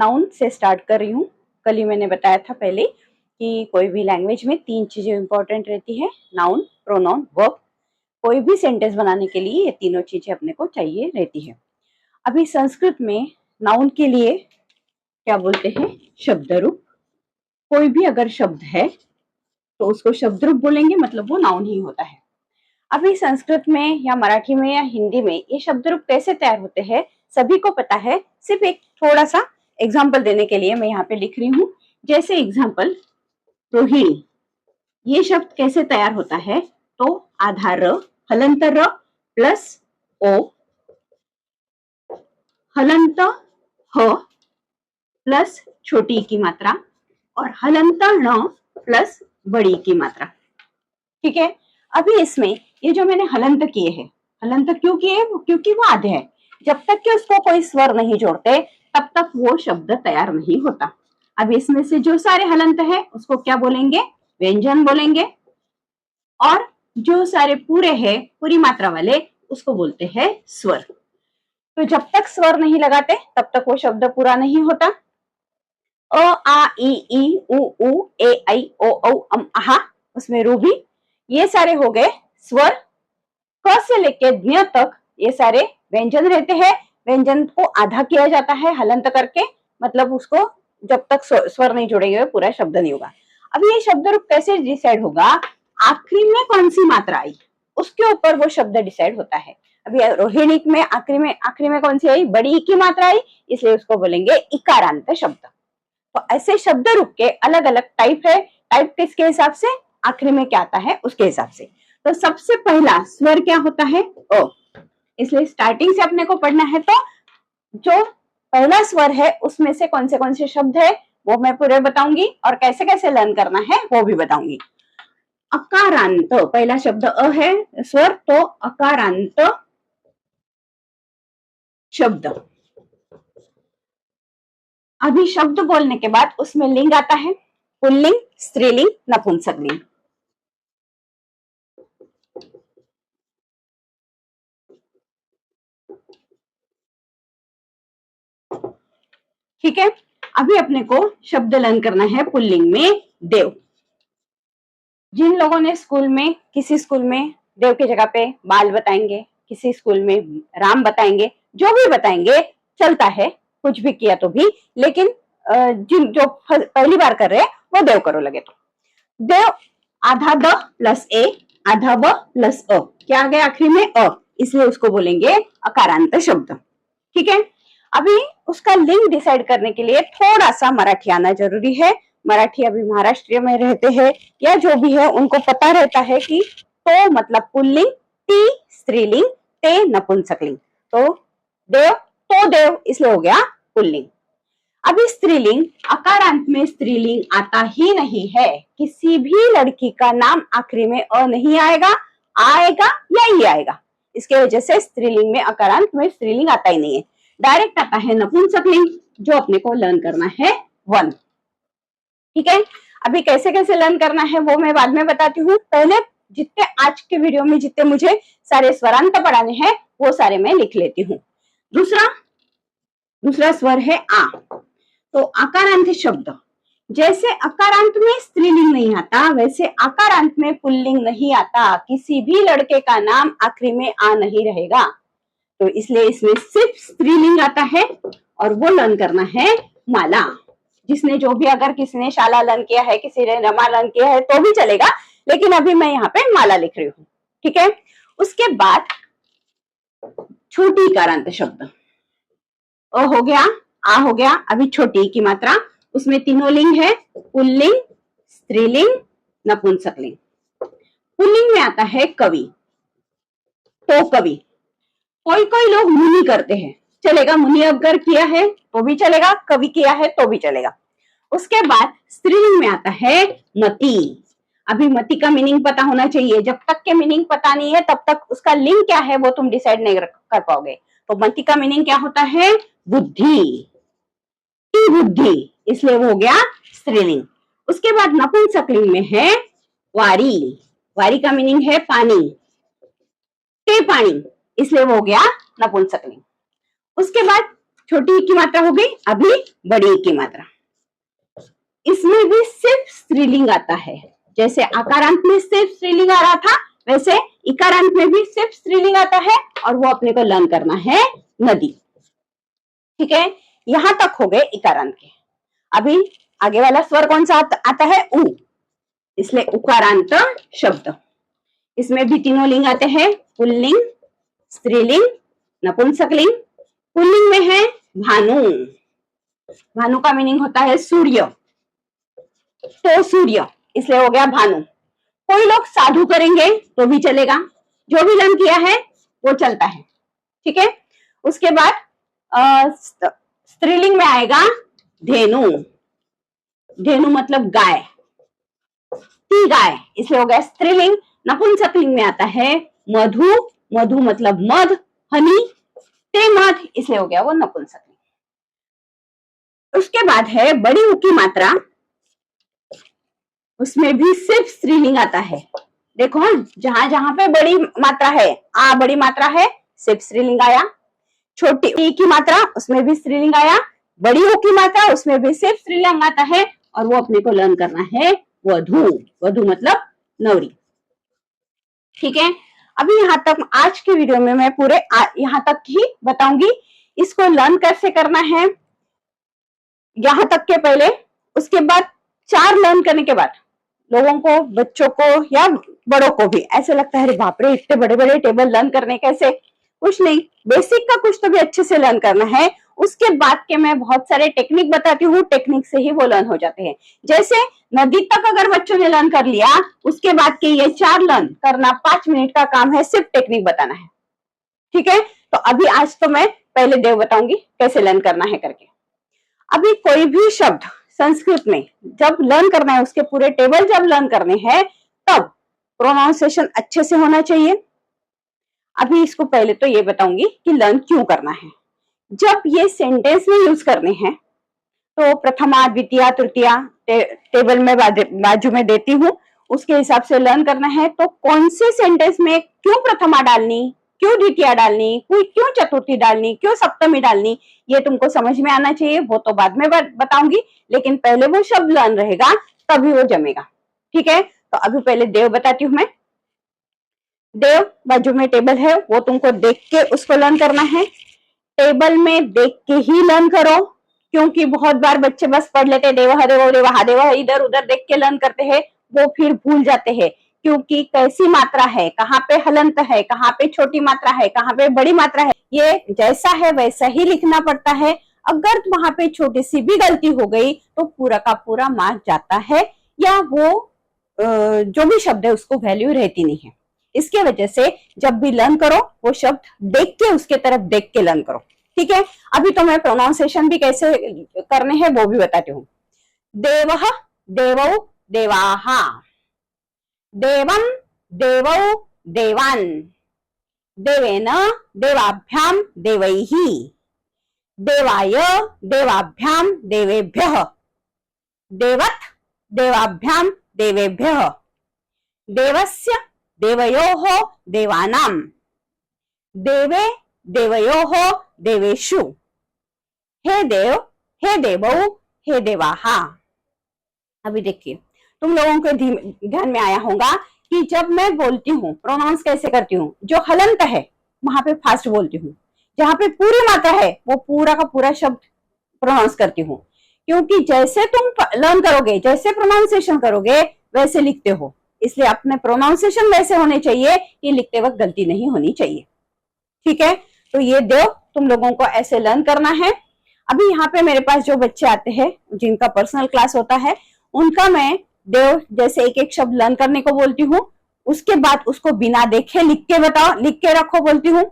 Noun से start कर रही हूँ। कल ही मैंने बताया था पहले कि कोई भी लैंग्वेज में 3 चीजें इंपॉर्टेंट रहती है, नाउन, प्रोनाउन, वर्ब। कोई भी सेंटेंस बनाने के लिए ये तीनों चीजें अपने को चाहिए रहती है। अभी संस्कृत में नाउन के लिए क्या बोलते हैं? शब्द रूप। कोई भी अगर शब्द है तो उसको शब्द रूप बोलेंगे, मतलब वो नाउन ही होता है। अभी संस्कृत में या मराठी में या हिंदी में ये शब्द रूप कैसे तैयार होते हैं सभी को पता है। सिर्फ एक थोड़ा सा एग्जाम्पल देने के लिए मैं यहाँ पे लिख रही हूँ। जैसे एग्जाम्पल, रोहिणी, ये शब्द कैसे तैयार होता है? तो आधार र, हलंत र प्लस ओ, हलंत ह प्लस छोटी की मात्रा और हलंत ण प्लस बड़ी की मात्रा। ठीक है। अभी इसमें ये जो मैंने हलंत किए हैं, हलंत क्यों किए? क्योंकि वो आधे है। जब तक कि उसको कोई स्वर नहीं जोड़ते तब तक वो शब्द तैयार नहीं होता। अब इसमें से जो सारे हलंत है उसको क्या बोलेंगे? व्यंजन बोलेंगे। और जो सारे पूरे हैं, पूरी मात्रा वाले, उसको बोलते हैं स्वर। तो जब तक स्वर नहीं लगाते तब तक वो शब्द पूरा नहीं होता। अ आ ई उ ऊ ए ऐ ओ औ अम आहा, उसमें रू भी, ये सारे हो गए स्वर। क से लेके ज्ञ तक ये सारे व्यंजन रहते हैं। व्यंजन को आधा किया जाता है हलंत करके, मतलब उसको जब तक स्वर नहीं जोड़ेंगे पूरा शब्द नहीं होगा। अब ये शब्द रूप कैसे डिसाइड होगा? आखिरी में कौन सी मात्रा आई उसके ऊपर वो शब्द डिसाइड होता है। अभी रोहिणी में आखिरी में कौन सी आई? बड़ी की मात्रा आई, इसलिए उसको बोलेंगे इकारांत शब्द। तो ऐसे शब्द रूप के अलग अलग टाइप है। टाइप किसके हिसाब से? आखिरी में क्या आता है उसके हिसाब से। तो सबसे पहला स्वर क्या होता है? ओ। इसलिए स्टार्टिंग से अपने को पढ़ना है तो जो पहला स्वर है उसमें से कौन से शब्द है वो मैं पूरे बताऊंगी और कैसे कैसे लर्न करना है वो भी बताऊंगी। अकारांत, पहला शब्द अ है स्वर, तो अकारांत शब्द। अभी शब्द बोलने के बाद उसमें लिंग आता है, पुल्लिंग, स्त्रीलिंग, नपुंसकलिंग। ठीक है। अभी अपने को शब्द लर्न करना है पुल्लिंग में देव। जिन लोगों ने स्कूल में, किसी स्कूल में देव की जगह पे बाल बताएंगे, किसी स्कूल में राम बताएंगे, जो भी बताएंगे चलता है, कुछ भी किया तो भी। लेकिन जिन जो पहली बार कर रहे हैं वो देव करो लगे तो देव, आधा द प्लस ए, आधा ब प्लस अ, क्या आ गया आखिरी में? अ, इसलिए उसको बोलेंगे अकारांत शब्द। ठीक है। अभी उसका लिंग डिसाइड करने के लिए थोड़ा सा मराठी आना जरूरी है। मराठी अभी महाराष्ट्र में रहते हैं या जो भी है उनको पता रहता है कि तो मतलब पुल्लिंग, ती स्त्रीलिंग, ते नपुंसकलिंग। तो देव, तो देव, इसलिए हो गया पुल्लिंग। अभी स्त्रीलिंग, अकारांत में स्त्रीलिंग आता ही नहीं है। किसी भी लड़की का नाम आखिरी में अ नहीं आएगा, आएगा या ई आएगा। इसके वजह से स्त्रीलिंग में, अकारांत में स्त्रीलिंग आता ही नहीं है। डायरेक्ट आता है नपुंसकलिंग, जो अपने को लर्न करना है 1। ठीक है। अभी कैसे कैसे लर्न करना है वो मैं बाद में बताती हूँ। पहले जितने आज के वीडियो में जितने मुझे सारे स्वरांत पढ़ाने हैं वो सारे मैं लिख लेती हूँ। दूसरा स्वर है आ। तो आकारांत शब्द, जैसे अकारांत में स्त्रीलिंग नहीं आता वैसे आकारांत में पुल्लिंग नहीं आता। किसी भी लड़के का नाम आखिरी में आ नहीं रहेगा, तो इसलिए इसमें सिर्फ स्त्रीलिंग आता है और वो लर्न करना है माला। जिसने जो भी, अगर किसी ने शाला लर्न किया है, किसी ने रमा लर्न किया है तो भी चलेगा, लेकिन अभी मैं यहाँ पे माला लिख रही हूँ। ठीक है। उसके बाद छोटी इकारांत शब्द, अ हो गया, आ हो गया। अभी छोटी की मात्रा, उसमें तीनों लिंग है, पुल्लिंग, स्त्रीलिंग, नपुंसकलिंग। पुल्लिंग में आता है कवि, तो कवि। कोई कोई लोग मुनि करते हैं, चलेगा, मुनि अगर किया है तो भी चलेगा, कवि किया है तो भी चलेगा। उसके बाद स्त्रीलिंग में आता है मति। अभी मति का मीनिंग पता होना चाहिए। जब तक के मीनिंग पता नहीं है तब तक उसका लिंग क्या है वो तुम डिसाइड नहीं कर पाओगे। तो मति का मीनिंग क्या होता है? बुद्धि, बुद्धि, इसलिए वो हो गया स्त्रीलिंग। उसके बाद नपुंसकलिंग में है वारी। वारी का मीनिंग है पानी, ते पानी, इसलिए वो हो गया नपुंसकलिंग। उसके बाद छोटी ई की मात्रा हो गई, अभी बड़ी ई की मात्रा। इसमें भी सिर्फ स्त्रीलिंग आता है, जैसे आकारांत में सिर्फ स्त्रीलिंग आ रहा था, वैसे इकारांत में भी सिर्फ स्त्रीलिंग आता है, और वो अपने को लर्न करना है नदी। ठीक है, यहां तक हो गए इकारांत के। अभी आगे वाला स्वर कौन सा आता है? उ, इसलिए उकारांत शब्द। इसमें भी तीनों लिंग आते हैं, पुल्लिंग, स्त्रीलिंग, नपुंसकलिंग। पुल्लिंग में है भानु, भानु का मीनिंग होता है सूर्य, तो सूर्य, इसलिए हो गया भानु। कोई लोग साधु करेंगे तो भी चलेगा, जो भी लर्न किया है वो चलता है। ठीक है, उसके बाद स्त्रीलिंग में आएगा धेनु, धेनु मतलब गाय, ती गाय, इसलिए हो गया स्त्रीलिंग। नपुंसकलिंग में आता है मधु, मधु मतलब मध, हनी, ते मध, इसलिए हो गया वो नपुंसकलिंग। उसके बाद है बड़ी ऊ की मात्रा, उसमें भी सिर्फ स्त्रीलिंग आता है। देखो जहां जहां पे बड़ी मात्रा है, आ बड़ी मात्रा है, सिर्फ स्त्रीलिंग आया। छोटी ई की मात्रा, उसमें भी स्त्रीलिंग आया। बड़ी ऊ की मात्रा, उसमें भी सिर्फ स्त्रीलिंग आता है, और वो अपने को लर्न करना है वधु, वधु मतलब नवरी। ठीक है, अभी यहाँ तक आज के वीडियो में मैं पूरे यहाँ तक ही बताऊंगी। इसको लर्न कैसे करना है यहाँ तक के पहले। उसके बाद 4 लर्न करने के बाद लोगों को, बच्चों को या बड़ों को भी ऐसे लगता है अरे बाप रे इतने बड़े बड़े टेबल लर्न करने कैसे। कुछ नहीं, बेसिक का कुछ तो भी अच्छे से लर्न करना है। उसके बाद के मैं बहुत सारे टेक्निक बताती हूँ, टेक्निक से ही वो लर्न हो जाते हैं। जैसे नदी तक अगर बच्चों ने लर्न कर लिया, उसके बाद के ये 4 लर्न करना 5 मिनट का काम है, सिर्फ टेक्निक बताना है। ठीक है, तो अभी आज तो मैं पहले देव बताऊंगी कैसे लर्न करना है करके। अभी कोई भी शब्द संस्कृत में जब लर्न करना है, उसके पूरे टेबल जब लर्न करने हैं, तब प्रोनाउंसिएशन अच्छे से होना चाहिए। अभी इसको पहले तो ये बताऊंगी कि लर्न क्यों करना है। जब ये सेंटेंस में यूज करने हैं तो प्रथमा, द्वितीया, तृतीया टेबल में बाजू में देती हूँ, उसके हिसाब से लर्न करना है। तो कौन से सेंटेंस में क्यों प्रथमा डालनी, क्यों द्वितीया डालनी, क्यों चतुर्थी डालनी, क्यों सप्तमी डालनी, ये तुमको समझ में आना चाहिए। वो तो बाद में बताऊंगी, लेकिन पहले वो शब्द लर्न रहेगा तभी वो जमेगा। ठीक है, तो अभी पहले देव बताती हूँ मैं। देव बाजू में टेबल है, वो तुमको देख के उसको लर्न करना है। टेबल में देख के ही लर्न करो, क्योंकि बहुत बार बच्चे बस पढ़ लेते हैं देवह देवो देवहा देवह, इधर उधर देख के लर्न करते हैं, वो फिर भूल जाते हैं। क्योंकि कैसी मात्रा है, कहाँ पे हलंत है, कहाँ पे छोटी मात्रा है, कहाँ पे बड़ी मात्रा है, ये जैसा है वैसा ही लिखना पड़ता है। अगर वहां पे छोटी सी भी गलती हो गई तो पूरा का पूरा मार्क जाता है, या वो जो भी शब्द है उसको वैल्यू रहती नहीं है। इसके वजह से जब भी लर्न करो वो शब्द देख के, उसके तरफ देख के लर्न करो। ठीक है, अभी तो मैं प्रोनाउंसिएशन भी कैसे करने हैं वो भी बताती हूँ। देवः, देवौ, देवाहा, देवं, देवौ, देवान्, देवेन, देवाभ्याम, देवैः, देवाय, देवाभ्याम, देवेभ्यः, देवत्, देवाभ्याम, देवेभ्यः, देवस्य, देवयोः, देवानां, देवे, देवयोः, देवेषु, हे देव, हे देवौ, हे देवाहा। अभी देखिए, तुम लोगों के ध्यान में आया होगा कि जब मैं बोलती हूँ प्रोनाउंस कैसे करती हूँ। जो हलंत है वहां पे फास्ट बोलती हूँ, जहां पे पूरी मात्रा है वो पूरा का पूरा शब्द प्रोनाउंस करती हूँ। क्योंकि जैसे तुम लर्न करोगे, जैसे प्रोनाउंसिएशन करोगे वैसे लिखते हो, इसलिए अपने प्रोनाउंसिएशन वैसे होने चाहिए कि लिखते वक्त गलती नहीं होनी चाहिए। ठीक है, तो ये देव तुम लोगों को ऐसे लर्न करना है। अभी यहाँ पे मेरे पास जो बच्चे आते हैं जिनका पर्सनल क्लास होता है, उनका मैं देव जैसे एक एक शब्द लर्न करने को बोलती हूँ, उसके बाद उसको बिना देखे लिख के बताओ, लिख के रखो बोलती हूँ।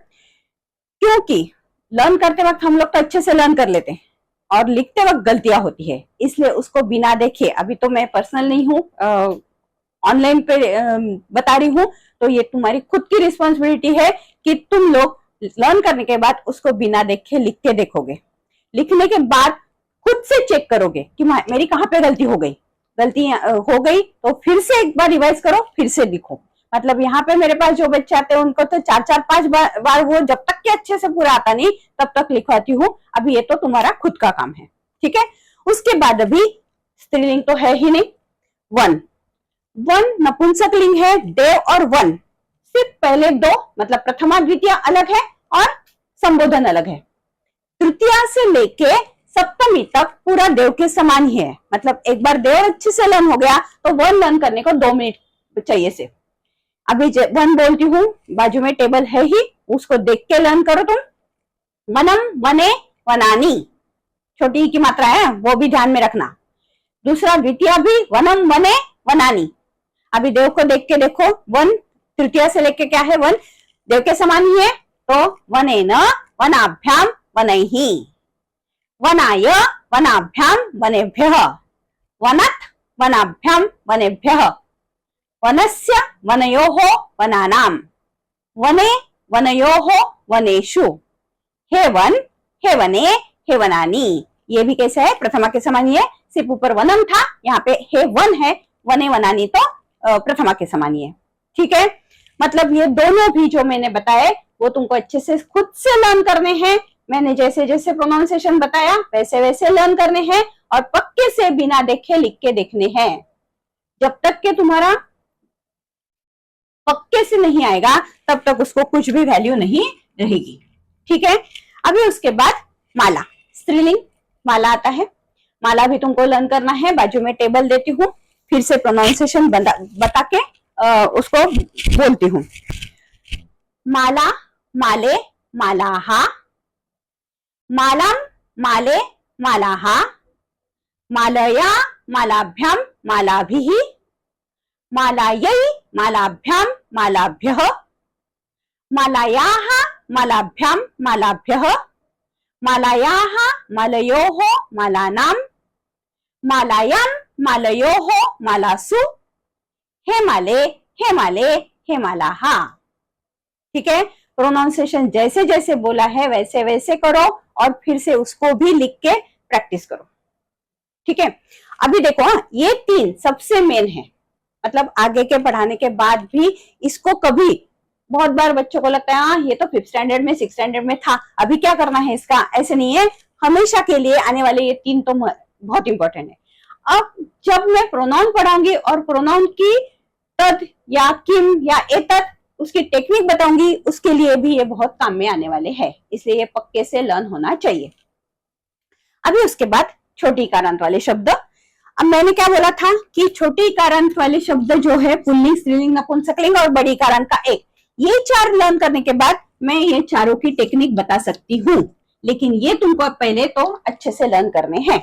क्योंकि लर्न करते वक्त हम लोग तो अच्छे से लर्न कर लेते हैं और लिखते वक्त गलतियां होती है, इसलिए उसको बिना देखे, अभी तो मैं पर्सनल नहीं हूँ, ऑनलाइन पे बता रही हूँ, तो ये तुम्हारी खुद की रिस्पॉन्सिबिलिटी है कि तुम लोग लर्न करने के बाद उसको बिना देखे लिख के देखोगे। लिखने के बाद खुद से चेक करोगे कि मेरी कहाँ पे गलती हो गई। गलती हो गई तो फिर से एक बार रिवाइज करो, फिर से लिखो। मतलब यहाँ पे मेरे पास जो बच्चे आते हैं उनको तो 4-4-5 बार वो जब तक के अच्छे से पूरा आता नहीं तब तक लिखवाती हूँ। अभी ये तो तुम्हारा खुद का काम है, ठीक है। उसके बाद अभी स्त्रीलिंग तो है ही नहीं, वन नपुंसक लिंग है, देव और वन, सिर्फ पहले दो मतलब प्रथमा द्वितीय अलग है और संबोधन अलग है। तृतीया से लेके सप्तमी तक पूरा देव के समान ही है, मतलब एक बार देव अच्छे से लर्न हो गया तो वन लर्न करने को 2 मिनट चाहिए से। अभी वन बोलती हूँ, बाजू में टेबल है ही, उसको देख के लर्न करो तुम। वनम वने वनानी, छोटी की मात्रा है वो भी ध्यान में रखना। दूसरा द्वितीय भी वनम वने वनानी। अभी देव को देख के देखो, वन तृतीय से लेके क्या है, वन देव के समान ही है, तो वनेन वनाभ्याम वनैहि, वनाय वनाभ्याम वनेभ्यः, वनत् वनाभ्याम वनेभ्यः, वनस्य वनयोः वनानां, वने वनयोः वनेषु, हे वन हे वने हे वनानि। ये भी कैसा है, प्रथमा के समान ही है, सिर्फ ऊपर वनम था, यहाँ पे हे वन है, वने वनानि तो प्रथमा के समान ही है, ठीक है। मतलब ये दोनों भी जो मैंने बताए वो तुमको अच्छे से खुद से लर्न करने हैं। मैंने जैसे जैसे प्रोनाउंसिएशन बताया वैसे वैसे लर्न करने हैं और पक्के से बिना देखे लिख के देखने हैं। जब तक के तुम्हारा पक्के से नहीं आएगा तब तक उसको कुछ भी वैल्यू नहीं रहेगी, ठीक है। अभी उसके बाद माला, स्त्रीलिंग माला आता है। माला भी तुमको लर्न करना है। बाजू में टेबल देती हूँ, फिर से प्रोनाउंसिएशन बता के उसको बोलती हूँ। माला माले मालाहा, मालाम माले मालाहा, मालया मालाभ्याम मालाभिः, मालायै मालाभ्याम मालाभ्यः, मालायाः मालाभ्याम मालाभ्यः, मालायाः मालयोः मालानां, मालायां मालयोः मालासु, हे माले हे माले हे मालाहा, ठीक है। प्रोनाउंसिएशन जैसे जैसे बोला है वैसे वैसे करो और फिर से उसको भी लिख के प्रैक्टिस करो, ठीक है। अभी देखो ये 3 सबसे मेन है, मतलब आगे के पढ़ाने के बाद भी इसको कभी बहुत बार बच्चों को लगता है हाँ ये तो 5th स्टैंडर्ड में 6th स्टैंडर्ड में था, अभी क्या करना है इसका, ऐसे नहीं है। हमेशा के लिए आने वाले ये 3 तो बहुत इंपॉर्टेंट है। अब जब मैं प्रोनाउन पढ़ाऊंगी और प्रोनाउन की तद या किम या एतत् उसकी टेक्निक बताऊंगी, उसके लिए भी ये बहुत काम में आने वाले हैं, इसलिए ये पक्के से लर्न होना चाहिए। अभी उसके बाद छोटी इकारांत वाले शब्द। अब मैंने क्या बोला था कि छोटी इकारांत वाले शब्द जो है पुल्लिंग, स्त्रीलिंग, नपुंसकलिंग और बड़ी इकारांत का एक, ये 4 लर्न करने के बाद मैं ये चारों की टेक्निक बता सकती हूँ, लेकिन ये तुमको पहले तो अच्छे से लर्न करने हैं।